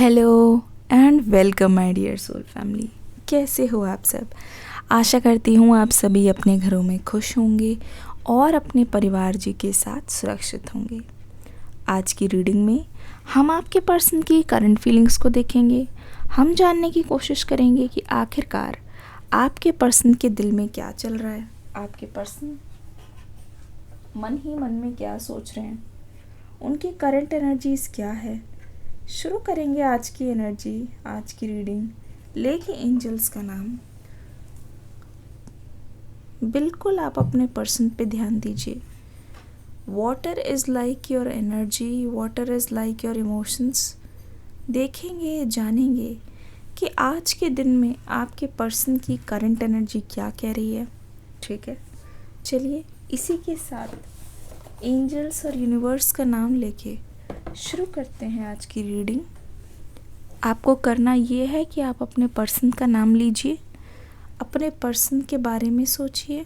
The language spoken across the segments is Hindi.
Hello and welcome my dear soul family. कैसे हो आप सब? आशा करती हूँ आप सभी अपने घरों में खुश होंगे और अपने परिवार जी के साथ सुरक्षित होंगे। आज की रीडिंग में हम आपके पर्सन की करंट फीलिंग्स को देखेंगे। हम जानने की कोशिश करेंगे कि आखिरकार आपके पर्सन के दिल में क्या चल रहा है, आपके पर्सन मन ही मन में क्या सोच रहे हैं, उनकी करंट एनर्जीज क्या है। शुरू करेंगे आज की एनर्जी, आज की रीडिंग लेके एंजल्स का नाम। बिल्कुल आप अपने पर्सन पे ध्यान दीजिए। Water is like your energy, water is like your emotions. देखेंगे, जानेंगे कि आज के दिन में आपके पर्सन की करंट एनर्जी क्या कह रही है। ठीक है, चलिए इसी के साथ एंजल्स और यूनिवर्स का नाम लेके शुरू करते हैं आज की रीडिंग। आपको करना ये है कि आप अपने पर्सन का नाम लीजिए, अपने पर्सन के बारे में सोचिए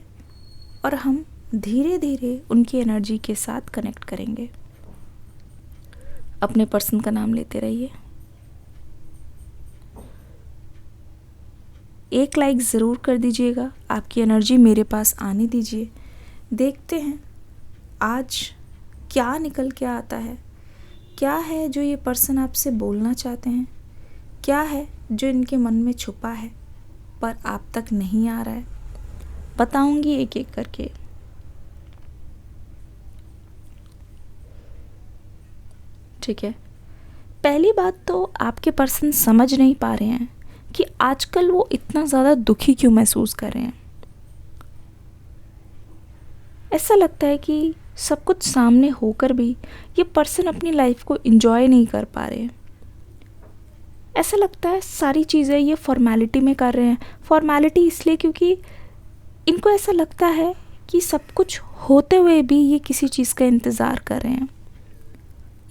और हम धीरे धीरे उनकी एनर्जी के साथ कनेक्ट करेंगे। अपने पर्सन का नाम लेते रहिए। एक लाइक ज़रूर कर दीजिएगा, आपकी एनर्जी मेरे पास आने दीजिए। देखते हैं आज क्या निकल के आता है। क्या है जो ये पर्सन आपसे बोलना चाहते हैं, क्या है जो इनके मन में छुपा है पर आप तक नहीं आ रहा है। बताऊंगी एक एक करके। ठीक है, पहली बात तो आपके पर्सन समझ नहीं पा रहे हैं कि आजकल वो इतना ज़्यादा दुखी क्यों महसूस कर रहे हैं। ऐसा लगता है कि सब कुछ सामने होकर भी ये पर्सन अपनी लाइफ को एंजॉय नहीं कर पा रहे हैं। ऐसा लगता है सारी चीज़ें ये फॉर्मेलिटी में कर रहे हैं। फॉर्मेलिटी इसलिए क्योंकि इनको ऐसा लगता है कि सब कुछ होते हुए भी ये किसी चीज़ का इंतज़ार कर रहे हैं।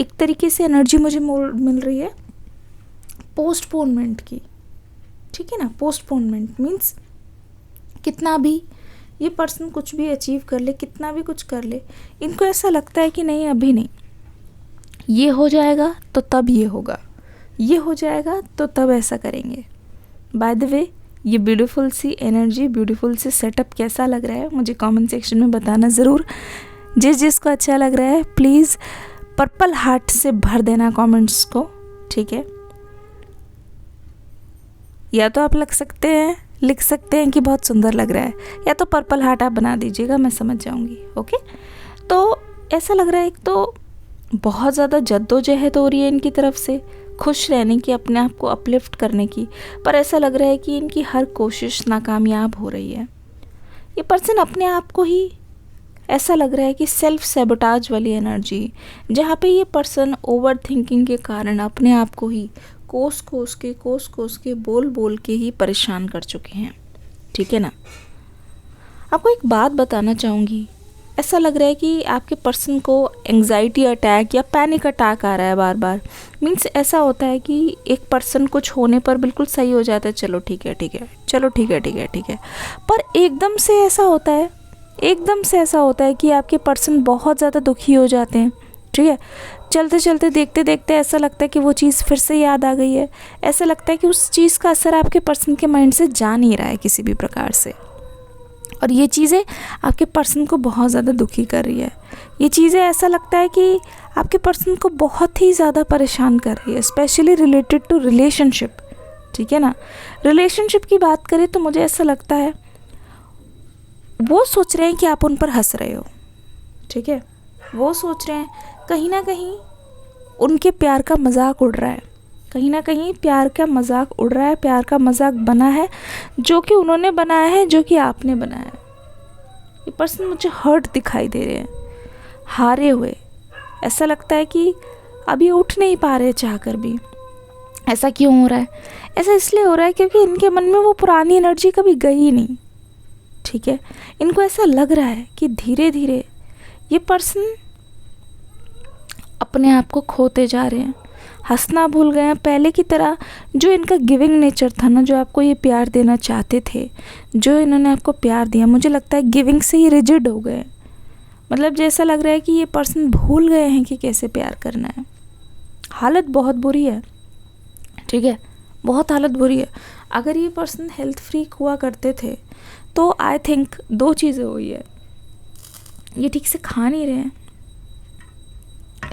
एक तरीके से एनर्जी मुझे मिल रही है पोस्टपोनमेंट की। ठीक है ना, पोस्टपोनमेंट मीन्स कितना भी ये पर्सन कुछ भी अचीव कर ले, कितना भी कुछ कर ले, इनको ऐसा लगता है कि नहीं अभी नहीं, ये हो जाएगा तो तब ये होगा, ये हो जाएगा तो तब ऐसा करेंगे। बाय द वे, ये ब्यूटीफुल सी एनर्जी, ब्यूटीफुल सी सेटअप कैसा लग रहा है मुझे कमेंट सेक्शन में बताना ज़रूर। जिसको अच्छा लग रहा है प्लीज़ पर्पल हार्ट से भर देना कमेंट्स को। ठीक है, या तो आप लिख सकते हैं कि बहुत सुंदर लग रहा है, या तो पर्पल हार्ट आप बना दीजिएगा, मैं समझ जाऊंगी। ओके, तो ऐसा लग रहा है एक तो बहुत ज़्यादा जद्दोजहद हो रही है इनकी तरफ से खुश रहने की, अपने आप को अपलिफ्ट करने की, पर ऐसा लग रहा है कि इनकी हर कोशिश नाकामयाब हो रही है। ये पर्सन अपने आप को ही ऐसा लग रहा है कि सेल्फ सैबोटाज वाली एनर्जी, जहाँ पे ये पर्सन ओवर थिंकिंग के कारण अपने आप को ही कोस कोस के बोल के ही परेशान कर चुके हैं। ठीक है ना, आपको एक बात बताना चाहूँगी। ऐसा लग रहा है कि आपके पर्सन को एंग्जाइटी अटैक या पैनिक अटैक आ रहा है बार बार। मीन्स ऐसा होता है कि एक पर्सन कुछ होने पर बिल्कुल सही हो जाता है, चलो ठीक है, पर एकदम से ऐसा होता है कि आपके पर्सन बहुत ज़्यादा दुखी हो जाते हैं। ठीक है, चलते चलते देखते देखते ऐसा लगता है कि वो चीज़ फिर से याद आ गई है। ऐसा लगता है कि उस चीज़ का असर आपके पर्सन के माइंड से जा नहीं रहा है किसी भी प्रकार से, और ये चीज़ें आपके पर्सन को बहुत ज़्यादा दुखी कर रही है। ये चीज़ें ऐसा लगता है कि आपके पर्सन को बहुत ही ज़्यादा परेशान कर रही है, स्पेशली रिलेटेड टू रिलेशनशिप। ठीक है ना, रिलेशनशिप की बात करें तो मुझे ऐसा लगता है वो सोच रहे हैं कि आप उन पर हंस रहे हो। ठीक है, वो सोच रहे हैं कहीं ना कहीं उनके प्यार का मजाक उड़ रहा है, कहीं ना कहीं प्यार का मजाक उड़ रहा है, प्यार का मजाक बना है जो कि उन्होंने बनाया है, जो कि आपने बनाया है। ये पर्सन मुझे हर्ट दिखाई दे रहे हैं, हारे हुए। ऐसा लगता है कि अभी उठ नहीं पा रहे चाहकर भी। ऐसा क्यों हो रहा है? ऐसा इसलिए हो रहा है क्योंकि इनके मन में वो पुरानी एनर्जी कभी गई ही नहीं। ठीक है, इनको ऐसा लग रहा है कि धीरे धीरे ये पर्सन अपने आप को खोते जा रहे हैं, हंसना भूल गए हैं। पहले की तरह जो इनका गिविंग नेचर था ना, जो आपको ये प्यार देना चाहते थे, जो इन्होंने आपको प्यार दिया, मुझे लगता है गिविंग से ही रिजिड हो गए। मतलब जैसा लग रहा है कि ये पर्सन भूल गए हैं कि कैसे प्यार करना है। हालत बहुत बुरी है। ठीक है, बहुत हालत बुरी है। अगर ये पर्सन हेल्थ फ्रीक हुआ करते थे तो आई थिंक 2 चीज़ें हुई है, ये ठीक से खा नहीं रहे हैं,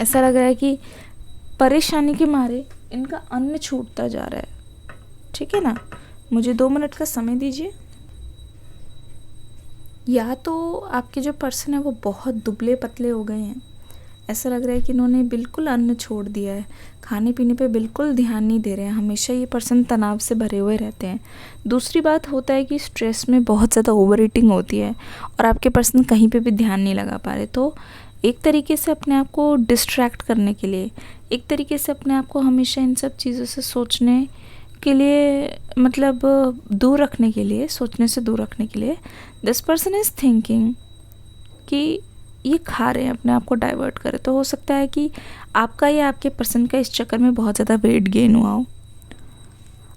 ऐसा लग रहा है कि परेशानी के मारे इनका अन्न छूटता जा रहा है। ठीक है ना, मुझे 2 मिनट का समय दीजिए। या तो आपके जो पर्सन है वो बहुत दुबले पतले हो गए हैं, ऐसा लग रहा है कि इन्होंने बिल्कुल अन्न छोड़ दिया है, खाने पीने पे बिल्कुल ध्यान नहीं दे रहे हैं, हमेशा ये पर्सन तनाव से भरे हुए रहते हैं। दूसरी बात होता है कि स्ट्रेस में बहुत ज़्यादा ओवर ईटिंग होती है और आपके पर्सन कहीं पे भी ध्यान नहीं लगा पा रहे। तो एक तरीके से अपने आप को डिस्ट्रैक्ट करने के लिए, एक तरीके से अपने आप को हमेशा इन सब चीज़ों से सोचने के लिए, मतलब दूर रखने के लिए, सोचने से दूर रखने के लिए दिस पर्सन इज़ थिंकिंग कि ये खा रहे हैं, अपने आप को डाइवर्ट करें। तो हो सकता है कि आपका या आपके पर्सन का इस चक्कर में बहुत ज़्यादा वेट गेन हुआ हो।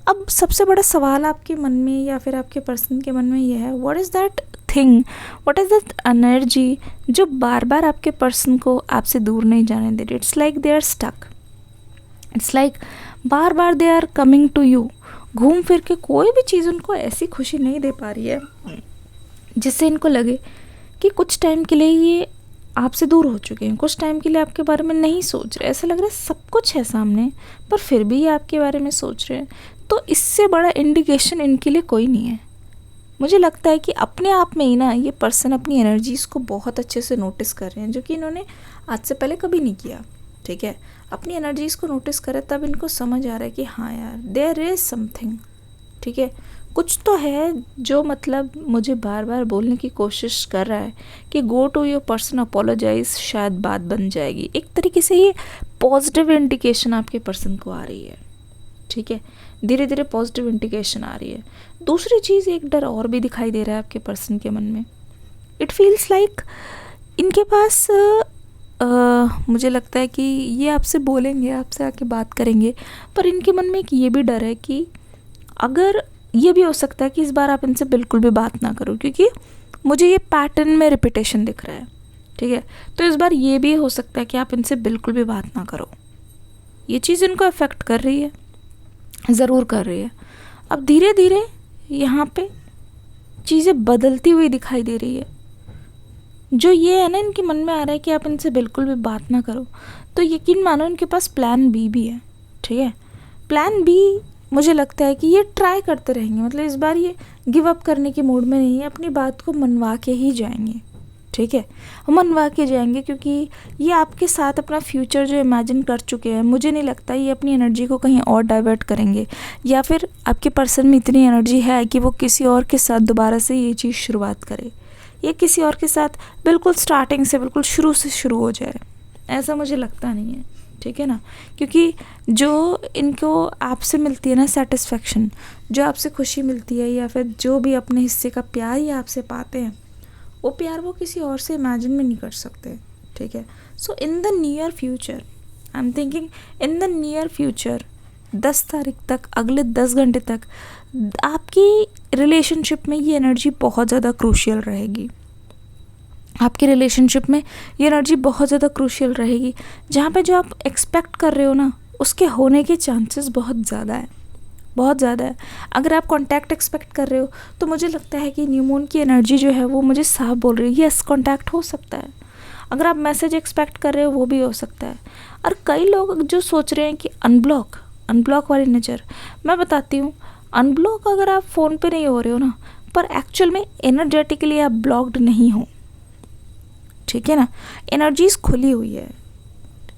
अब सबसे बड़ा सवाल आपके मन में या फिर आपके पर्सन के मन में यह है, what is that thing, what is that energy जो बार बार आपके पर्सन को आपसे दूर नहीं जाने दे रही। It's like they are stuck, it's like बार बार they are coming to you. घूम फिर के कोई भी चीज़ उनको ऐसी खुशी नहीं दे पा रही है जिससे इनको लगे कि कुछ टाइम के लिए ये आपसे दूर हो चुके हैं, कुछ टाइम के लिए आपके बारे में नहीं सोच रहे। ऐसा लग रहा है सब कुछ है सामने पर फिर भी ये आपके बारे में सोच रहे हैं। तो इससे बड़ा इंडिकेशन इनके लिए कोई नहीं है। मुझे लगता है कि अपने आप में ही ना ये पर्सन अपनी एनर्जीज़ को बहुत अच्छे से नोटिस कर रहे हैं, जो कि इन्होंने आज से पहले कभी नहीं किया। ठीक है, अपनी एनर्जीज़ को नोटिस करें तब इनको समझ आ रहा है कि हाँ यार, देयर इज़ समथिंग। ठीक है, कुछ तो है जो मतलब मुझे बार बार बोलने की कोशिश कर रहा है कि go to your person, apologise, शायद बात बन जाएगी। एक तरीके से ये पॉजिटिव इंडिकेशन आपके पर्सन को आ रही है। ठीक है, धीरे धीरे पॉजिटिव इंडिकेशन आ रही है। दूसरी चीज़, एक डर और भी दिखाई दे रहा है आपके पर्सन के मन में। इट फील्स लाइक इनके पास मुझे लगता है कि ये आपसे बोलेंगे, आपसे आके बात करेंगे, पर इनके मन में एक ये भी डर है कि अगर ये भी हो सकता है कि इस बार आप इनसे बिल्कुल भी बात ना करो, क्योंकि मुझे ये पैटर्न में रिपीटेशन दिख रहा है। ठीक है, तो इस बार ये भी हो सकता है कि आप इनसे बिल्कुल भी बात ना करो। ये चीज़ इनको अफेक्ट कर रही है, ज़रूर कर रही है। अब धीरे धीरे यहाँ पे चीज़ें बदलती हुई दिखाई दे रही है। जो ये है ना, इनके मन में आ रहा है कि आप इनसे बिल्कुल भी बात ना करो, तो यकीन मानो इनके पास प्लान बी भी है। ठीक है, प्लान बी मुझे लगता है कि ये ट्राई करते रहेंगे, मतलब इस बार ये गिव अप करने के मूड में नहीं है, अपनी बात को मनवा के ही जाएंगे। ठीक है, मनवा के जाएंगे, क्योंकि ये आपके साथ अपना फ्यूचर जो इमेजिन कर चुके हैं। मुझे नहीं लगता ये अपनी एनर्जी को कहीं और डाइवर्ट करेंगे, या फिर आपके पर्सन में इतनी एनर्जी है कि वो किसी और के साथ दोबारा से ये चीज़ शुरुआत करे, या किसी और के साथ बिल्कुल स्टार्टिंग से, बिल्कुल शुरू से शुरू हो जाए। ऐसा मुझे लगता नहीं है। ठीक है ना, क्योंकि जो इनको आपसे मिलती है ना सेटिस्फेक्शन, जो आपसे खुशी मिलती है, या फिर जो भी अपने हिस्से का प्यार ही आपसे पाते हैं, वो प्यार वो किसी और से इमेजिन में नहीं कर सकते। ठीक है, so in the near future, I am thinking in the near future, 10 तारीख तक, अगले 10 घंटे तक आपकी रिलेशनशिप में ये एनर्जी बहुत ज़्यादा क्रूशियल रहेगी। आपकी रिलेशनशिप में ये एनर्जी बहुत ज़्यादा क्रूशियल रहेगी, जहाँ पे जो आप एक्सपेक्ट कर रहे हो ना, उसके होने के चांसेस बहुत ज़्यादा है, बहुत ज़्यादा है। अगर आप कांटेक्ट एक्सपेक्ट कर रहे हो तो मुझे लगता है कि न्यू मून की एनर्जी जो है वो मुझे साफ बोल रही है, यस कांटेक्ट हो सकता है। अगर आप मैसेज एक्सपेक्ट कर रहे हो वो भी हो सकता है। और कई लोग जो सोच रहे हैं कि अनब्लॉक वाली नज़र, मैं बताती हूँ, अनब्लॉक अगर आप फ़ोन पे नहीं हो रहे हो ना, पर एक्चुअल में एनर्जेटिकली आप ब्लॉक्ड नहीं हो। ठीक है ना, एनर्जीज खुली हुई है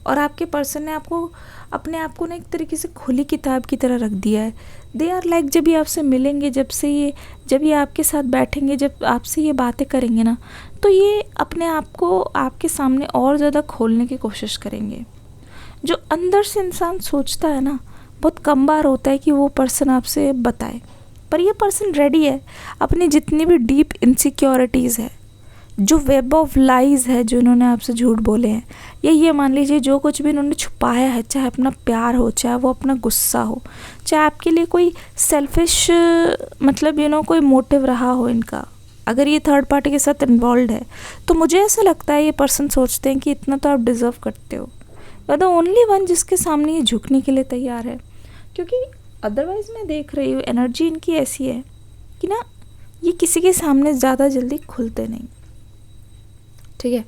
और आपके पर्सन ने आपको अपने आप को ना एक तरीके से खुली किताब की तरह रख दिया है। दे आर लाइक, जब ये आपसे मिलेंगे, जब ये आपके साथ बैठेंगे, जब आपसे ये बातें करेंगे ना, तो ये अपने आप को आपके सामने और ज़्यादा खोलने की कोशिश करेंगे। जो अंदर से इंसान सोचता है ना, बहुत कम बार होता है कि वो पर्सन आपसे बताए, पर ये पर्सन रेडी है अपनी जितनी भी डीप इनसिक्योरिटीज़ है, जो वेब ऑफ लाइज है, जो इन्होंने आपसे झूठ बोले हैं, या ये मान लीजिए जो कुछ भी इन्होंने छुपाया है, चाहे अपना प्यार हो, चाहे वो अपना गुस्सा हो, चाहे आपके लिए कोई सेल्फिश मतलब कोई मोटिव रहा हो इनका, अगर ये थर्ड पार्टी के साथ इन्वॉल्व है, तो मुझे ऐसा लगता है ये पर्सन सोचते हैं कि इतना तो आप डिज़र्व करते हो। You are the only one जिसके सामने ये झुकने के लिए तैयार है। क्योंकि अदरवाइज़ मैं देख रही हूँ एनर्जी इनकी ऐसी है कि ना ये किसी के सामने ज़्यादा जल्दी खुलते नहीं, ठीक है,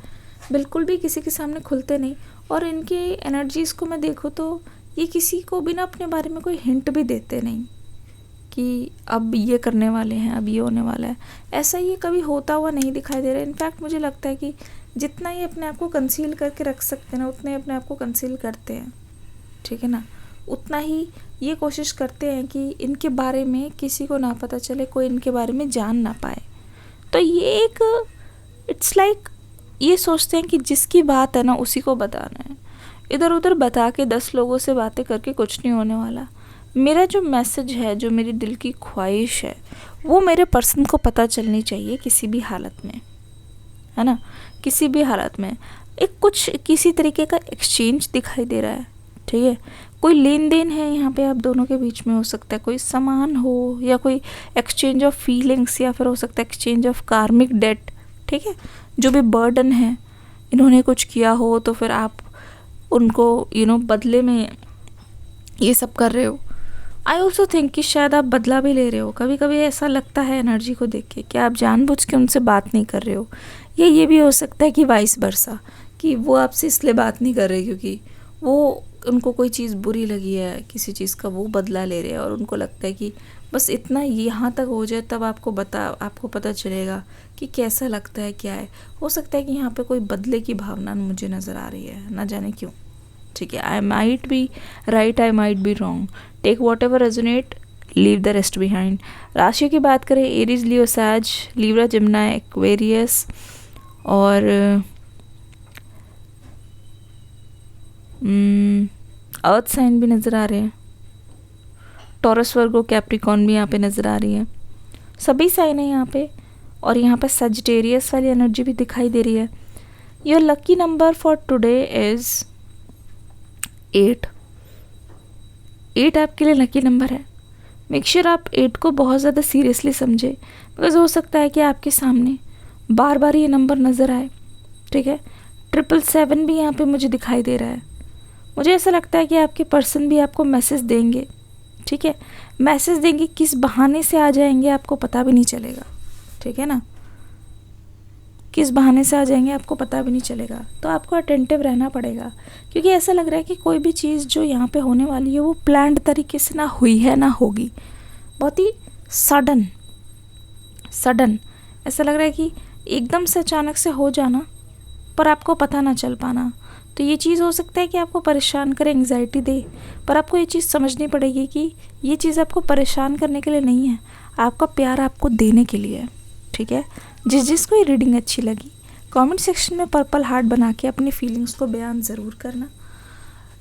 बिल्कुल भी किसी के सामने खुलते नहीं। और इनके एनर्जीज़ को मैं देखूँ तो ये किसी को भी ना अपने बारे में कोई हिंट भी देते नहीं कि अब ये करने वाले हैं, अब ये होने वाला है, ऐसा ये कभी होता हुआ नहीं दिखाई दे रहा है। इनफैक्ट मुझे लगता है कि जितना ये अपने आप को कंसील करके रख सकते हैं ना, उतना ही अपने आप को कंसील करते हैं, ठीक है ना, उतना ही ये कोशिश करते हैं कि इनके बारे में किसी को ना पता चले, कोई इनके बारे में जान ना पाए। तो ये एक इट्स लाइक ये सोचते हैं कि जिसकी बात है ना उसी को बताना है, इधर उधर बता के 10 लोगों से बातें करके कुछ नहीं होने वाला। मेरा जो मैसेज है, जो मेरी दिल की ख्वाहिश है, वो मेरे पर्सन को पता चलनी चाहिए किसी भी हालत में, है ना, किसी भी हालत में। एक कुछ किसी तरीके का एक्सचेंज दिखाई दे रहा है, ठीक है, कोई लेन देन है यहाँ पे आप दोनों के बीच में, हो सकता है कोई सामान हो या कोई एक्सचेंज ऑफ फीलिंग्स, या फिर हो सकता है एक्सचेंज ऑफ कार्मिक डेट, ठीक है, जो भी बर्डन है, इन्होंने कुछ किया हो तो फिर आप उनको बदले में ये सब कर रहे हो। आई ऑल्सो थिंक कि शायद आप बदला भी ले रहे हो। कभी कभी ऐसा लगता है एनर्जी को देख के कि आप जानबूझ के उनसे बात नहीं कर रहे हो, या ये भी हो सकता है कि वाइस वर्सा, कि वो आपसे इसलिए बात नहीं कर रहे क्योंकि वो उनको कोई चीज़ बुरी लगी है, किसी चीज़ का वो बदला ले रहे हैं, और उनको लगता है कि बस इतना यहाँ तक हो जाए तब आपको पता चलेगा कि कैसा लगता है, क्या है। हो सकता है कि यहाँ पे कोई बदले की भावना मुझे नज़र आ रही है, ना जाने क्यों, ठीक है। I might be right, I might be wrong, take whatever resonate, leave the rest behind. राशियों की बात करें, एरीज, लियो, सैज, लिब्रा, जिम्नाई, एक्वेरियस और अर्थ साइन भी नज़र आ रहे हैं, टॉरस, वर्गो, कैप्रिकॉर्न भी यहाँ पे नज़र आ रही है, सभी साइन है यहाँ पे। और यहाँ पे सजिटेरियस वाली एनर्जी भी दिखाई दे रही है। Your lucky number for today is 8। 8 आपके लिए लकी नंबर है। मेक श्योर आप 8 को बहुत ज़्यादा सीरियसली समझे, बिकॉज हो सकता है कि आपके सामने बार बार ये नंबर नज़र आए, ठीक है। 777 भी यहाँ पे मुझे दिखाई दे रहा है। मुझे ऐसा लगता है कि आपके पर्सन भी आपको मैसेज देंगे, ठीक है, मैसेज देंगे, किस बहाने से आ जाएंगे आपको पता भी नहीं चलेगा, ठीक है ना, किस बहाने से आ जाएंगे आपको पता भी नहीं चलेगा। तो आपको अटेंटिव रहना पड़ेगा, क्योंकि ऐसा लग रहा है कि कोई भी चीज़ जो यहाँ पे होने वाली है वो प्लान्ड तरीके से ना हुई है ना होगी, बहुत ही सडन ऐसा लग रहा है कि एकदम से अचानक से हो जाना पर आपको पता ना चल पाना। तो ये चीज़ हो सकता है कि आपको परेशान करे, एंग्जाइटी दे, पर आपको ये चीज़ समझनी पड़ेगी कि ये चीज़ आपको परेशान करने के लिए नहीं है, आपका प्यार आपको देने के लिए है, ठीक है। जिसको ये रीडिंग अच्छी लगी, कमेंट सेक्शन में पर्पल हार्ट बना के अपनी फीलिंग्स को बयान ज़रूर करना।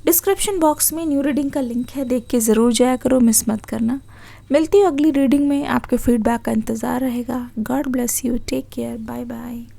डिस्क्रिप्शन बॉक्स में न्यू रीडिंग का लिंक है, देख के ज़रूर जाया करो, मिस मत करना। मिलती हूँ अगली रीडिंग में, आपके फीडबैक का इंतज़ार रहेगा। God bless you, take care, bye bye.